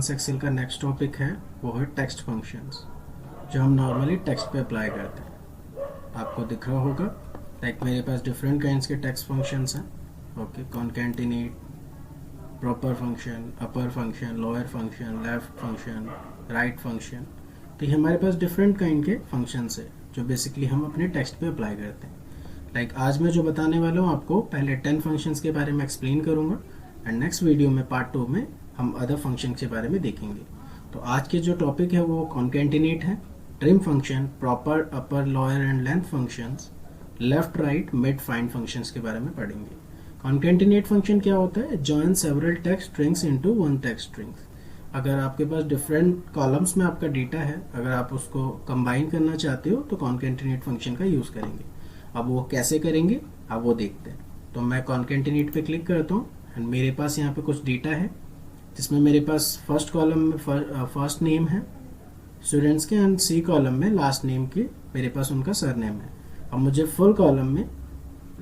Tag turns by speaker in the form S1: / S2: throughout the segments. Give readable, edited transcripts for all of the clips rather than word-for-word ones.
S1: Advance Excel का next topic है वो है टेक्स्ट फंक्शंस, जो हम नॉर्मली टेक्स्ट पे अप्लाई करते हैं। आपको दिख रहा होगा लाइक मेरे पास डिफरेंट काइंड्स के टेक्स्ट फंक्शंस हैं। Okay, concatenate, proper function, upper function, lower function, left function, right function. तो ये हमारे पास डिफरेंट काइंड के फंक्शंस है जो बेसिकली हम अपने टेक्स्ट पे अप्लाई करते हैं। लाइक आज मैं जो बताने वाला हूँ आपको पहले 10 फंक्शंस के बारे में एक्सप्लेन करूँगा एंड नेक्स्ट वीडियो में पार्ट 2 में हम अदर फंक्शन के बारे में देखेंगे। तो आज के जो टॉपिक है वो कॉन्केटिनेट है, trim function, proper, upper, lower and length functions, left, right, mid, find functions के बारे में पढ़ेंगे। कॉन्केटिनेट फंक्शन क्या होता है? Join several text strings into one text strings. अगर आपके पास डिफरेंट कॉलम्स में आपका डेटा है, अगर आप उसको कंबाइन करना चाहते हो तो कॉन्केटिनेट फंक्शन का यूज़ करेंगे। अब वो कैसे करेंगे अब वो देखते हैं। तो मैं कॉन्केटिनेट पे क्लिक करता हूँ एंड मेरे पास यहाँ पे कुछ डेटा है जिसमें मेरे पास फर्स्ट कॉलम में फर्स्ट नेम है स्टूडेंट्स के एंड सी कॉलम में लास्ट नेम के मेरे पास उनका सरनेम है। अब मुझे फुल कॉलम में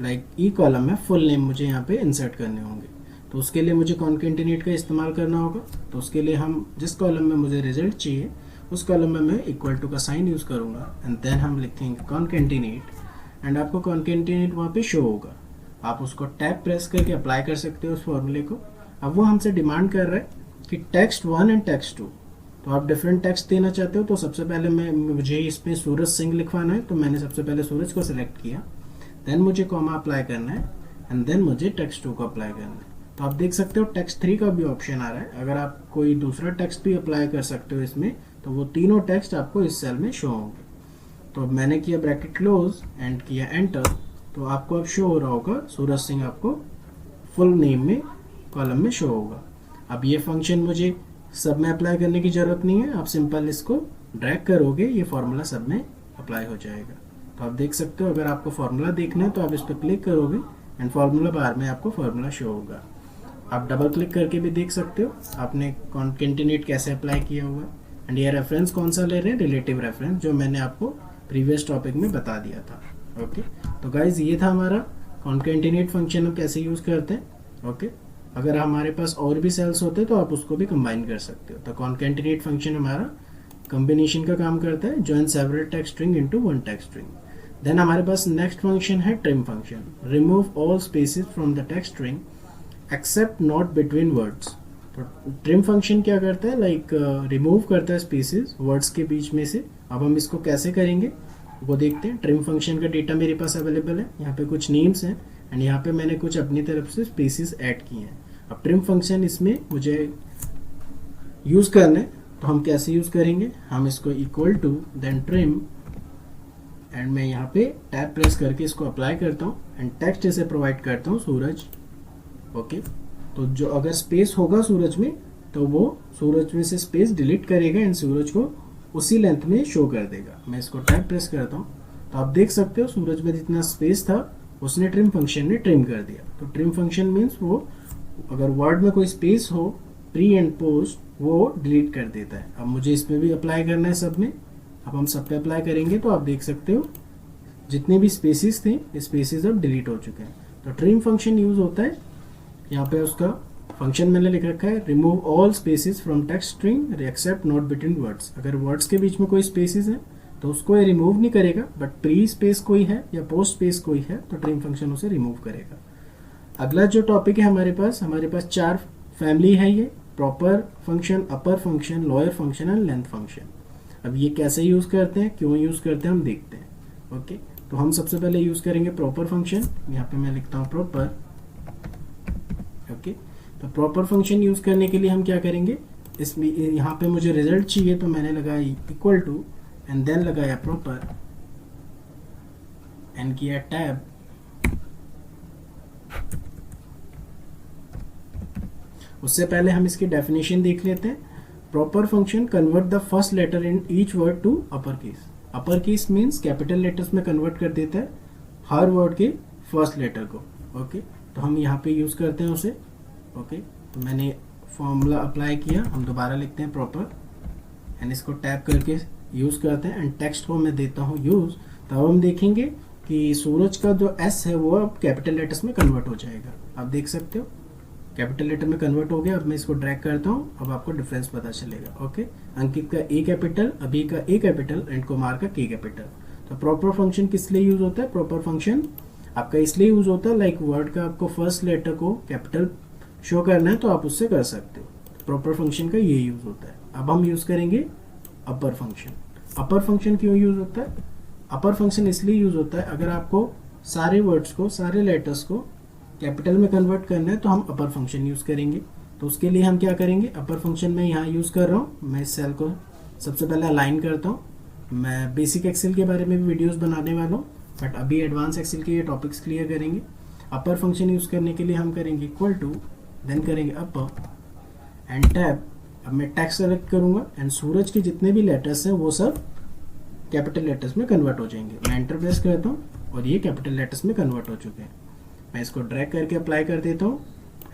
S1: लाइक ई कॉलम में फुल नेम मुझे यहाँ पे इंसर्ट करने होंगे। तो उसके लिए मुझे कॉन्केटिनेट का इस्तेमाल करना होगा। तो उसके लिए हम जिस कॉलम में मुझे रिजल्ट चाहिए उस कॉलम में मैं इक्वल टू का साइन यूज़ करूँगा एंड देन हम लिखेंगे कॉन्केटिनेट एंड आपको कॉन्केटिनेट वहाँ पे शो होगा। आप उसको टैब प्रेस करके अप्लाई कर सकते हो उस फॉर्मूले को। अब वो हमसे डिमांड कर रहा है कि टेक्स्ट 1 एंड टेक्स्ट 2, तो आप डिफरेंट टेक्स्ट देना चाहते हो। तो सबसे पहले मुझे इसमें सूरज सिंह लिखवाना है, तो मैंने सबसे पहले सूरज को सिलेक्ट किया, देन मुझे कॉमा अप्लाई करना है एंड देन मुझे टेक्स्ट 2 को अप्लाई करना है। तो आप देख सकते हो टेक्स्ट 3 का भी ऑप्शन आ रहा है। अगर आप कोई दूसरा टेक्स्ट भी अप्लाई कर सकते हो इसमें, तो वो तीनों टेक्स्ट आपको इस सेल में शो होंगे। तो अब मैंने किया ब्रैकेट क्लोज एंड किया एंटर, तो आपको अब शो हो रहा होगा सूरज सिंह आपको फुल नेम में कॉलम में शो होगा। अब ये फंक्शन मुझे सब में अप्लाई करने की ज़रूरत नहीं है, आप सिंपल इसको ड्रैग करोगे ये फार्मूला सब में अप्लाई हो जाएगा। तो आप देख सकते हो अगर आपको फार्मूला देखना है तो आप इस पर क्लिक करोगे एंड फार्मूला बार में आपको फार्मूला शो होगा। आप डबल क्लिक करके भी देख सकते हो आपने कॉन्केटिनेट कैसे अप्लाई किया हुआ है। एंड ये रेफरेंस कौन सा ले रहे हैं? रिलेटिव रेफरेंस, जो मैंने आपको प्रीवियस टॉपिक में बता दिया था। ओके, तो गाइज ये था हमारा कॉन्केटिनेट फंक्शन हम कैसे यूज़ करते हैं। ओके, अगर हमारे पास और भी सेल्स होते तो आप उसको भी कंबाइन कर सकते हो। तो कॉन्केटिनेट फंक्शन हमारा कॉम्बिनेशन का काम करता है, join several text string into one text string. Then हमारे पास नेक्स्ट फंक्शन है trim function, remove all spaces from the text string except not between words. तो ट्रिम फंक्शन क्या करता है? लाइक रिमूव करता है स्पेसेस वर्ड्स के बीच में से। अब हम इसको कैसे करेंगे वो देखते हैं। ट्रिम फंक्शन का डेटा मेरे पास अवेलेबल है, यहाँ पे कुछ नेम्स हैं एंड यहाँ पे मैंने कुछ अपनी तरफ से स्पेसेस ऐड किए हैं। अब ट्रिम फंक्शन इसमें मुझे यूज़ करना है, तो हम कैसे यूज़ करेंगे? हम इसको equal to then trim and मैं यहाँ पे टैब प्रेस करके इसको अप्लाई करता हूँ एंड टेक्स्ट इसे प्रोवाइड करता हूँ सूरज। ओके, तो जो अगर स्पेस होगा सूरज में तो वो सूरज में से स्पेस डिलीट करेगा एंड सूरज को उसी लेंथ में शो कर देगा। मैं इसको टैब प्रेस करता हूँ तो आप देख सकते हो सूरज में जितना स्पेस था उसने ट्रिम फंक्शन ने ट्रिम कर दिया। तो ट्रिम फंक्शन मीन्स वो अगर वर्ड में कोई स्पेस हो प्री एंड पोस्ट वो डिलीट कर देता है। अब मुझे इसमें भी अप्लाई करना है सब में। अब हम सब पे अप्लाई करेंगे तो आप देख सकते हो जितने भी स्पेसिस थे स्पेसिस अब डिलीट हो चुके हैं। तो ट्रिम फंक्शन यूज होता है, यहाँ पे उसका फंक्शन मैंने लिख रखा है remove all spaces from text string except not between words. अगर वर्ड्स के बीच में कोई स्पेसिस है तो उसको ये रिमूव नहीं करेगा, बट प्री स्पेस कोई है या पोस्ट स्पेस कोई है तो ट्रिम फंक्शन उसे रिमूव करेगा। अगला जो टॉपिक है हमारे पास 4 फैमिली है, ये proper function, upper function, lower function and length function. अब ये कैसे यूज करते हैं, क्यों यूज करते हैं हम देखते हैं। ओके, तो हम सबसे पहले यूज करेंगे प्रॉपर फंक्शन। यहाँ पे मैं लिखता हूँ प्रॉपर। ओके, तो प्रॉपर फंक्शन यूज करने के लिए हम क्या करेंगे, इसमें यहाँ पे मुझे रिजल्ट चाहिए तो मैंने लगाया इक्वल टू एंड देन लगाया प्रॉपर एंड किया टैब। उससे पहले हम इसकी डेफिनेशन देख लेते हैं। Proper function convert the first letter in each word to upper case. Upper case means capital letters में कन्वर्ट कर देता है हर वर्ड के फर्स्ट लेटर को। ओके, तो हम यहाँ पे यूज करते हैं उसे। ओके, तो मैंने फॉर्मूला अप्लाई किया, हम दोबारा लिखते हैं प्रॉपर एंड इसको टैप करके यूज करते हैं एंड टेक्स्ट को मैं देता हूँ यूज। तो अब हम देखेंगे कि सूरज का जो एस है वो अब कैपिटल लेटर्स में कन्वर्ट हो जाएगा। आप देख सकते हो कैपिटल लेटर में कन्वर्ट हो गया। अब मैं इसको ड्रैग करता हूँ, अब आपको डिफरेंस पता चलेगा। ओके, अंकित का ए कैपिटल, अभी का ए कैपिटल एंड कुमार का के कैपिटल। तो प्रॉपर फंक्शन किस लिए यूज होता है? प्रॉपर फंक्शन आपका इसलिए यूज होता है लाइक वर्ड का आपको फर्स्ट लेटर को कैपिटल शो करना है तो आप उससे कर सकते हो। प्रॉपर फंक्शन का ये यूज होता है। अब हम यूज करेंगे अपर फंक्शन। अपर फंक्शन क्यों यूज होता है? अपर फंक्शन इसलिए यूज होता है अगर आपको सारे वर्ड्स को, सारे लेटर्स को कैपिटल में कन्वर्ट करना है तो हम अपर फंक्शन यूज करेंगे। तो उसके लिए हम क्या करेंगे? अपर फंक्शन में यहाँ यूज कर रहा हूँ, मैं इस सेल को सबसे पहले अलाइन करता हूँ। मैं बेसिक एक्सेल के बारे में भी वीडियोस बनाने वाला हूँ, बट अभी एडवांस एक्सेल के ये टॉपिक्स क्लियर करेंगे। अपर फंक्शन यूज करने के लिए हम करेंगे इक्वल टू, देन करेंगे अपर एंड टैब। अब मैं टेक्स्ट सेलेक्ट करूंगा एंड सूरज के जितने भी लेटर्स हैं वो सब कैपिटल लेटर्स में कन्वर्ट हो जाएंगे। मैं एंटर प्रेस करता हूँ और ये कैपिटल लेटर्स में कन्वर्ट हो चुके हैं। मैं इसको ड्रैग करके अप्लाई कर देता हूँ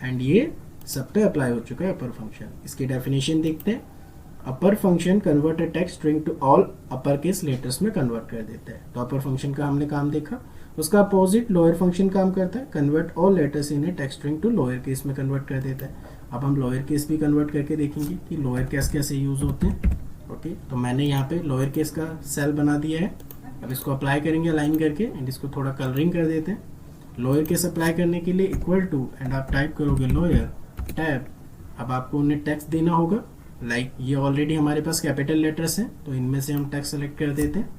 S1: एंड ये सब पे अप्लाई हो चुका है अपर फंक्शन। इसकी डेफिनेशन देखते हैं। Upper function convert a text string to all upper case letters में कन्वर्ट कर देता है। तो अपर फंक्शन का हमने काम देखा। उसका अपोजिट लोअर फंक्शन काम करता है, convert all letters in a text string to lower case में कन्वर्ट कर देता है। अब हम लोअर केस भी कन्वर्ट करके देखेंगे कि लोअर केस कैसे यूज होते हैं। ओके, तो मैंने यहाँ पे लोअर केस का सेल बना दिया है। अब इसको अप्लाई करेंगे अलाइन करके एंड इसको थोड़ा कलरिंग कर देते हैं। लोअर केस अप्लाई करने के लिए इक्वल टू एंड आप टाइप करोगे लोअर टैब। अब आपको उन्हें टेक्स्ट देना होगा, लाइक ये ऑलरेडी हमारे पास कैपिटल लेटर्स हैं तो इनमें से हम टेक्स्ट सेलेक्ट कर देते हैं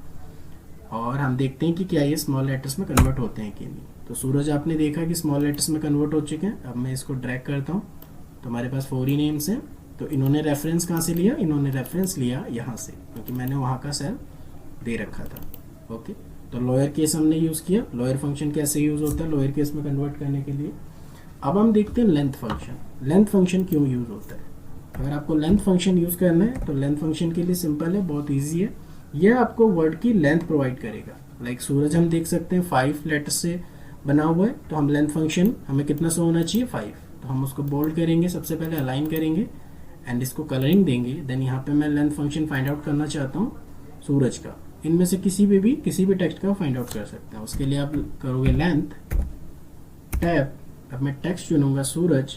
S1: और हम देखते हैं कि क्या ये स्मॉल लेटर्स में कन्वर्ट होते हैं कि नहीं। तो सूरज आपने देखा कि स्मॉल लेटर्स में कन्वर्ट हो चुके हैं। अब मैं इसको ड्रैग करता हूँ तो हमारे पास 4 ही नेम्स हैं। तो इन्होंने रेफरेंस कहाँ से लिया? इन्होंने रेफरेंस लिया यहाँ से, क्योंकि मैंने वहाँ का सेल दे रखा था। ओके, तो लोअर केस हमने यूज़ किया। लोअर फंक्शन कैसे यूज़ होता है लोअर केस में कन्वर्ट करने के लिए? अब हम देखते हैं लेंथ फंक्शन। लेंथ फंक्शन क्यों यूज़ होता है? अगर आपको लेंथ फंक्शन यूज़ करना है तो लेंथ फंक्शन के लिए सिंपल है, बहुत ईजी है। यह आपको वर्ड की लेंथ प्रोवाइड करेगा। लाइक सूरज हम देख सकते हैं 5 लेटर्स से बना हुआ है, तो हम लेंथ फंक्शन हमें कितना शो होना चाहिए? 5। तो हम उसको बोल्ड करेंगे, सबसे पहले अलाइन करेंगे एंड इसको कलरिंग देंगे। देन यहाँ पे मैं लेंथ फंक्शन फाइंड आउट करना चाहता हूँ सूरज का। इनमें से किसी भी टेक्स्ट का फाइंड आउट कर सकते हैं। उसके लिए आप करोगे लेंथ टैब। अब मैं टेक्स्ट चुनूंगा सूरज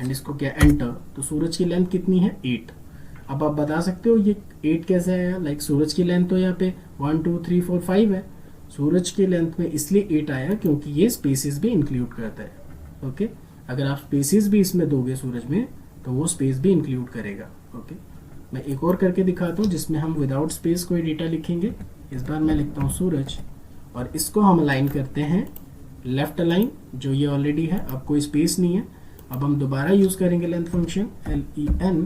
S1: एंड इसको क्या एंटर। तो सूरज की लेंथ कितनी है? 8। अब आप बता सकते हो ये 8 कैसे आया? लाइक सूरज की लेंथ तो यहाँ पे 1 2 3 4 5 है। सूरज की लेंथ में इसलिए 8 आया क्योंकि ये स्पेसिस भी इंक्लूड करता है। ओके, अगर आप स्पेसिस भी इसमें दोगे सूरज में तो वो स्पेस भी इंक्लूड करेगा। ओके, मैं एक और करके दिखाता हूँ जिसमें हम विदाउट स्पेस कोई डेटा लिखेंगे। इस बार मैं लिखता हूँ सूरज और इसको हम अलाइन करते हैं लेफ्ट अलाइन, जो ये ऑलरेडी है, अब कोई स्पेस नहीं है। अब हम दोबारा यूज करेंगे लेंथ फंक्शन LEN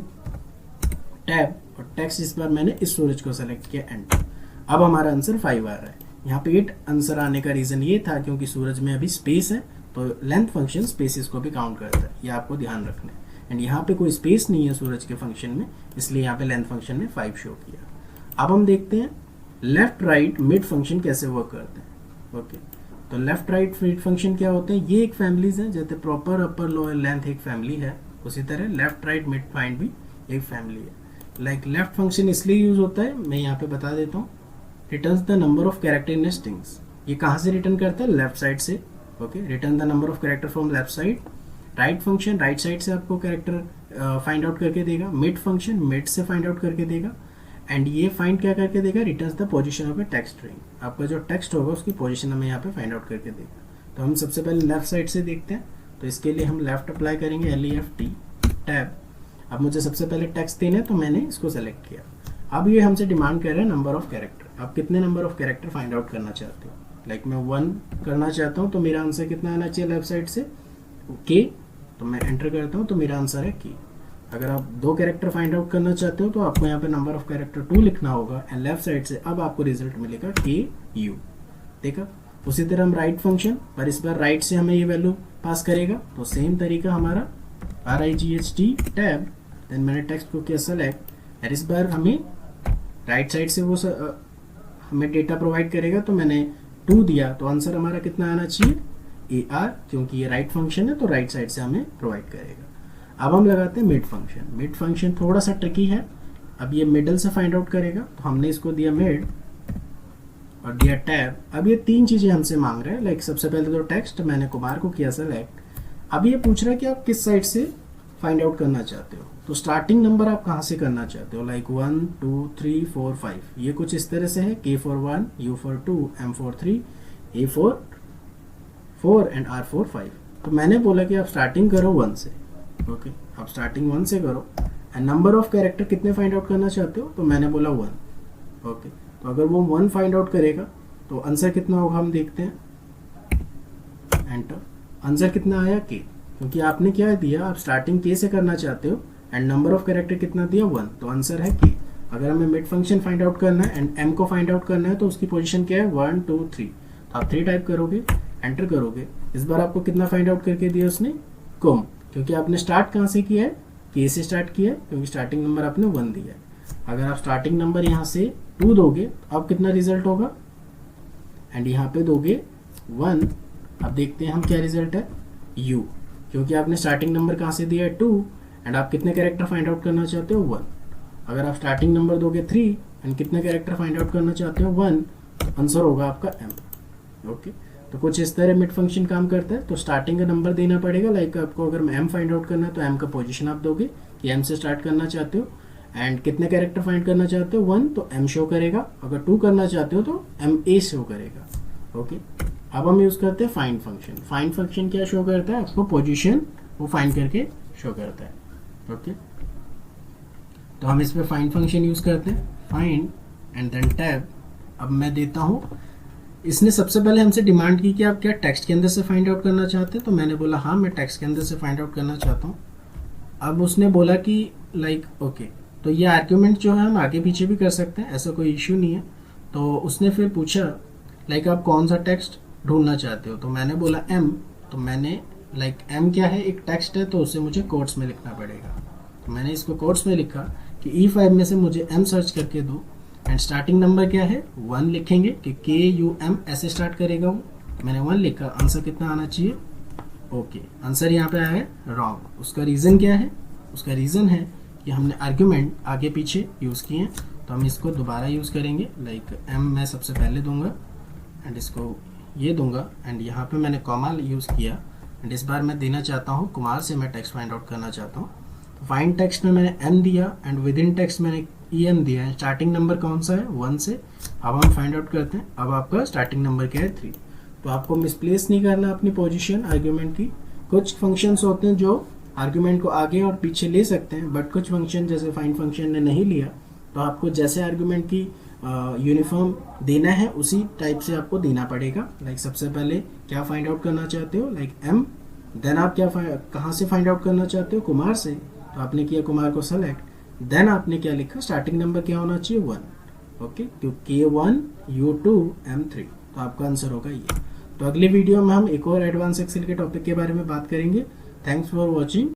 S1: टैब और टेक्स्ट इस बार मैंने इस सूरज को सेलेक्ट किया एंटर। अब हमारा आंसर 5 आ रहा है। यहाँ पे 8 आंसर आने का रीजन ये था क्योंकि सूरज में अभी स्पेस है, तो लेंथ फंक्शन स्पेसिस को भी काउंट करता है, ये आपको ध्यान रखना है। एंड यहाँ पे कोई स्पेस नहीं है सूरज के फंक्शन में, इसलिए यहाँ पे लेंथ फंक्शन ने 5 शो किया। अब हम देखते हैं लेफ्ट राइट मिड फंक्शन कैसे वर्क करते हैं। ओके, तो लेफ्ट राइट मिड फंक्शन क्या होते हैं? ये एक फैमिलीज है, जैसे प्रॉपर अपर लोअर लेंथ एक फैमिली है, उसी तरह लेफ्ट राइट मिड फाइंड भी एक फैमिली है। लाइक लेफ्ट फंक्शन इसलिए यूज होता है, मैं यहाँ पे बता देता हूँ, returns the number of character in strings. ये कहाँ से रिटर्न करता है? लेफ्ट साइड से। Okay, return the number of character from left side. Right function right side से आपको कैरेक्टर फाइंड आउट करके देगा। मिड फंक्शन मिड से फाइंड आउट करके देगा। एंड ये फाइंड क्या करके देगा? Returns the position of A text string. आपका जो टेक्स्ट होगा उसकी पोजीशन हमें यहाँ पे फाइंड आउट करके देगा। तो हम सबसे पहले लेफ्ट साइड से देखते हैं। तो इसके लिए हम लेफ्ट अप्लाई करेंगे LEFT टैब। अब मुझे सबसे पहले टेक्स्ट देना है तो मैंने इसको सेलेक्ट किया। अब ये हमसे डिमांड कर रहे हैं नंबर ऑफ कैरेक्टर। आप कितने number of character find out करना चाहते हो? लाइक मैं 1 करना चाहता हूँ, तो मेरा आंसर कितना आना चाहिए लेफ्ट साइड से? K। तो मैं एंटर करता हूँ तो मेरा आंसर है K। अगर आप 2 कैरेक्टर फाइंड आउट करना चाहते हो तो आपको यहाँ पे नंबर ऑफ कैरेक्टर 2 लिखना होगा एंड लेफ्ट साइड से अब आपको रिजल्ट मिलेगा KU। देखा? उसी तरह हम राइट फंक्शन, पर इस बार राइट से हमें ये वैल्यू पास करेगा, तो सेम तरीका हमारा RIGHT टैब। देन मैंने टेक्स्ट को किया सेलेक्ट और इस बार हमें राइट साइड से वो हमें डेटा प्रोवाइड करेगा, तो मैंने 2 दिया, तो आंसर हमारा कितना आना चाहिए? AR, क्योंकि ये राइट फंक्शन है तो राइट साइड से हमें प्रोवाइड करेगा। अब हम लगाते हैं मिड फंक्शन। मिड फंक्शन थोड़ा सा ट्रिकी है। अब ये मिडल से फाइंड आउट करेगा, तो हमने इसको दिया मिड और दिया टैब। अब ये 3 चीजें हमसे मांग रहा है। लाइक सबसे पहले तो टेक्स्ट मैंने कुमार को किया सेलेक्ट अब ये पूछ रहा है कि आप किस साइड से फाइंड आउट करना चाहते हो। तो स्टार्टिंग नंबर आप कहाँ से करना चाहते हो, लाइक 1 2 3 4 5, ये कुछ इस तरह से है, K for 1, U for 2, M for 3, A for 4 and R for 5। तो मैंने बोला कि आप स्टार्टिंग करो 1 से, ओके आप स्टार्टिंग 1 से करो। एंड नंबर ऑफ कैरेक्टर कितने फाइंड आउट करना चाहते हो, तो मैंने बोला 1, ओके। तो अगर वो 1 फाइंड आउट करेगा तो आंसर कितना होगा हम देखते हैं, एंटर। आंसर कितना आया K, क्योंकि आपने क्या दिया, आप स्टार्टिंग K से करना चाहते हो एंड नंबर ऑफ कैरेक्टर कितना दिया 1, तो आंसर है K। अगर हमें मिड फंक्शन फाइंड आउट करना है एंड M को फाइंड आउट करना है तो उसकी पोजीशन क्या है 1 2 3, तो आप 3 टाइप करोगे, एंटर करोगे। इस बार आपको कितना फाइंड आउट करके दिया उसने, कम, क्योंकि आपने स्टार्ट कहाँ से किया है, K से स्टार्ट किया है, क्योंकि स्टार्टिंग नंबर आपने 1 दिया है। अगर आप स्टार्टिंग नंबर यहाँ से 2 दोगे तो अब कितना रिजल्ट होगा, एंड यहाँ पे दोगे 1। अब देखते हैं हम क्या रिजल्ट है, U, क्योंकि आपने स्टार्टिंग नंबर कहाँ से दिया है 2 एंड आप कितने कैरेक्टर फाइंड आउट करना चाहते हो 1। अगर आप स्टार्टिंग नंबर दोगे 3 एंड कितने कैरेक्टर फाइंड आउट करना चाहते हो 1, तो आंसर होगा आपका M, ओके। तो कुछ इस तरह मिड फंक्शन काम करता है। तो स्टार्टिंग का नंबर देना पड़ेगा, लाइक आपको अगर M फाइंड आउट करना है तो M का पोजीशन आप दोगे कि M से स्टार्ट करना चाहते हो, एंड कितने कैरेक्टर फाइंड करना चाहते हो 1, तो M शो करेगा। अगर 2 करना चाहते हो तो MA शो करेगा, ओके। अब हम यूज करते हैं फाइंड फंक्शन। फाइंड फंक्शन क्या शो करता है, आपको पोजीशन वो फाइंड करके शो करता है, ओके। तो हम इस पे फाइंड फंक्शन यूज करते हैं, फाइंड एंड देन टैब। अब मैं देता हूँ, इसने सबसे पहले हमसे डिमांड की कि आप क्या टेक्स्ट के अंदर से फाइंड आउट करना चाहते हैं, तो मैंने बोला हाँ मैं टेक्स्ट के अंदर से फाइंड आउट करना चाहता हूँ। अब उसने बोला कि लाइक ओके, तो ये आर्ग्यूमेंट जो है हम आगे पीछे भी कर सकते हैं, ऐसा कोई इश्यू नहीं है। तो उसने फिर पूछा लाइक आप कौन सा टेक्स्ट ढूंढना चाहते हो, तो मैंने बोला M। तो मैंने लाइक M क्या है, एक टेक्स्ट है, तो उसे मुझे कोट्स में लिखना पड़ेगा। तो मैंने इसको कोट्स में लिखा कि E5 में से मुझे M सर्च करके दो, एंड स्टार्टिंग नंबर क्या है 1 लिखेंगे कि KUM ऐसे स्टार्ट करेगा वो। मैंने 1 लिखा, आंसर कितना आना चाहिए, ओके। आंसर यहाँ पे आया है रॉन्ग। उसका रीज़न क्या है, उसका रीज़न है कि हमने आर्ग्यूमेंट आगे पीछे यूज़ किए हैं, तो हम इसको दोबारा यूज़ करेंगे। लाइक M मैं सबसे पहले दूंगा एंड इसको ये दूंगा, एंड यहाँ पे मैंने कॉमा यूज़ किया, एंड इस बार मैं देना चाहता हूँ कुमार से मैं टेक्स्ट फाइंड आउट करना चाहता हूँ। फाइंड टेक्स्ट में मैंने M दिया एंड विद इन टेक्स्ट मैंने EM दिया है। स्टार्टिंग नंबर कौन सा है 1 से। अब हम फाइंड आउट करते हैं। अब आपका स्टार्टिंग नंबर क्या है 3। तो आपको मिसप्लेस नहीं करना अपनी पोजीशन आर्ग्यूमेंट की। कुछ फंक्शंस होते हैं जो आर्ग्यूमेंट को आगे और पीछे ले सकते हैं, बट कुछ फंक्शन जैसे फाइंड फंक्शन ने नहीं लिया, तो आपको जैसे आर्ग्यूमेंट की यूनिफॉर्म देना है उसी टाइप से आपको देना पड़ेगा। लाइक सबसे पहले क्या फाइंड आउट करना चाहते हो, लाइक M, देन आप क्या कहाँ से फाइंड आउट करना चाहते हो, कुमार से। तो आपने किया कुमार को सेलेक्ट, देन आपने क्या लिखा, स्टार्टिंग नंबर क्या होना चाहिए 1, ओके, क्योंकि K1 U2 M3, तो आपका आंसर होगा ये। तो अगले वीडियो में हम एक और एडवांस एक्सेल के टॉपिक के बारे में बात करेंगे। Thanks for watching.